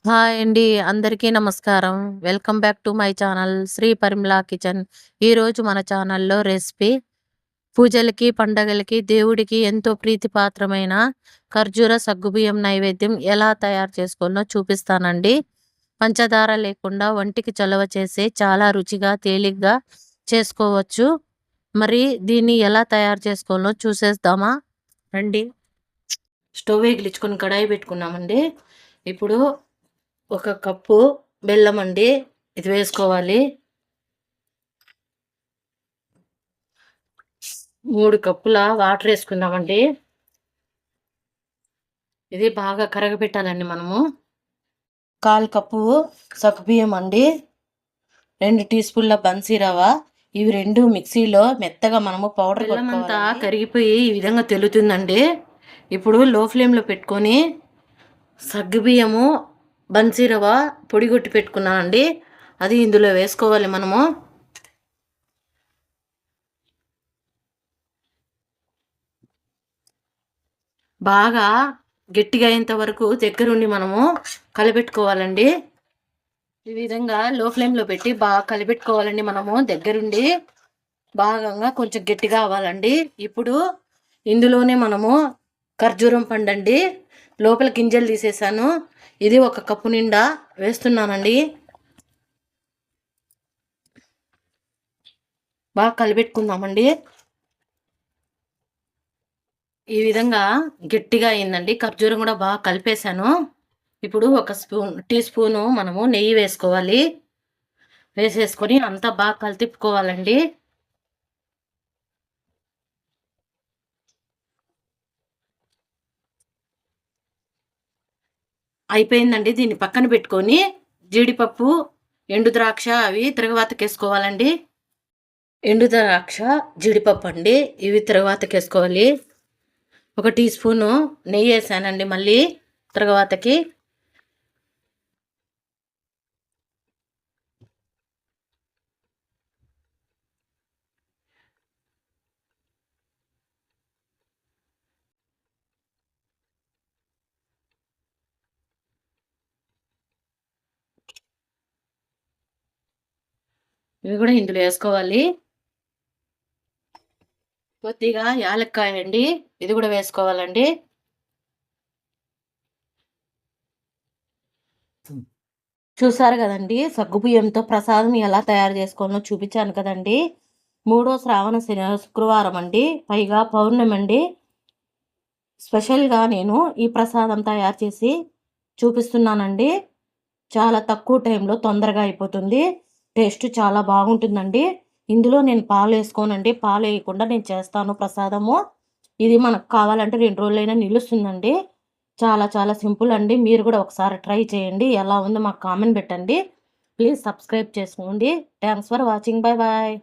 Hi అండి. అందరికీ నమస్కారం. Welcome back to my channel Shri Parimala kitchen. ఈరోజు మన ఛానల్‌లో రెసిపీ పూజలకి, పండగలకి, దేవుడికి ఎంతో ప్రీతిపాత్రమైన ఖర్జూర సగ్గుబియ్యం నైవేద్యం ఎలా తయారు చేసుకోవాలో చూపిస్తానండి. పంచదార లేకుండా ఒంటికి చలవ చేసే చాలా రుచిగా, తేలిగ్గా చేసుకోవచ్చు. మరి దీన్ని ఎలా తయారు చేసుకోవాలో చూసేద్దామా? రండి. స్టవ్ వెలిగించుకొని కడాయి పెట్టుకున్నామండి. ఇప్పుడు ఒక కప్పు బెల్లం అండి, ఇది వేసుకోవాలి. 3 కప్పుల వాటర్ వేసుకుందామండి. ఇది బాగా కరగబెట్టాలండి మనము. 1/4 కప్పు సగ్గుబియ్యం అండి, 2 టీ స్పూన్ల బన్సీ రవ్వ, ఇవి 2 మిక్సీలో మెత్తగా మనము పౌడర్ బెల్లం అంతా కరిగిపోయి ఈ విధంగా తెలుతుందండి. ఇప్పుడు లో ఫ్లేమ్లో పెట్టుకొని సగ్గుబియ్యము, బన్సీ రవ్వ పొడి కొట్టి పెట్టుకున్నానండి, అది ఇందులో వేసుకోవాలి మనము. బాగా గట్టిగా అయ్యేంత వరకు దగ్గరుండి మనము కలిపెట్టుకోవాలండి. ఈ విధంగా లో ఫ్లేమ్లో పెట్టి బాగా కలిపెట్టుకోవాలండి మనము దగ్గరుండి. బాగా కొంచెం గట్టిగా అవ్వాలండి. ఇప్పుడు ఇందులోనే మనము ఖర్జూరం పండండి, లోపల గింజలు తీసేసాను, ఇది 1 కప్పు నిండా వేస్తున్నానండి. బాగా కలిపెట్టుకుందామండి. ఈ విధంగా గట్టిగా అయిందండి. ఖర్జూరం కూడా బాగా కలిపేశాను. ఇప్పుడు 1 టీ స్పూను మనము నెయ్యి వేసుకోవాలి. వేసేసుకొని అంతా బాగా కలితిప్పుకోవాలండి. అయిపోయిందండి. దీన్ని పక్కన పెట్టుకొని జీడిపప్పు, ఎండు ద్రాక్ష అవి తిరగవాతకేసుకోవాలండి. ఎండు ద్రాక్ష, జీడిపప్పు అండి, ఇవి తిరగవాతకేసుకోవాలి. 1 టీ స్పూను నెయ్యి వేసానండి మళ్ళీ తిరగవాతకి. ఇవి కూడా ఇందులో వేసుకోవాలి. కొద్దిగా యాలక్కాయ అండి, ఇది కూడా వేసుకోవాలండి. చూసారు కదండి, సగ్గుబియ్యంతో ప్రసాదం ఎలా తయారు చేసుకోవాలో చూపించాను కదండి. 3వ శ్రావణ శుక్రవారం అండి, పైగా పౌర్ణమి అండి. స్పెషల్గా నేను ఈ ప్రసాదం తయారు చేసి చూపిస్తున్నానండి. చాలా తక్కువ టైంలో తొందరగా అయిపోతుంది. టేస్ట్ చాలా బాగుంటుందండి. ఇందులో నేను పాలు వేసుకోనండి, పాలు వేయకుండా నేను చేస్తాను ప్రసాదము. ఇది మనకు కావాలంటే 2 రోజులైనా నిలుస్తుందండి. చాలా చాలా సింపుల్ అండి. మీరు కూడా ఒకసారి ట్రై చేయండి. ఎలా ఉందో మాకు కామెంట్ పెట్టండి. ప్లీజ్ సబ్స్క్రైబ్ చేసుకోండి. Thanks for watching. Bye bye.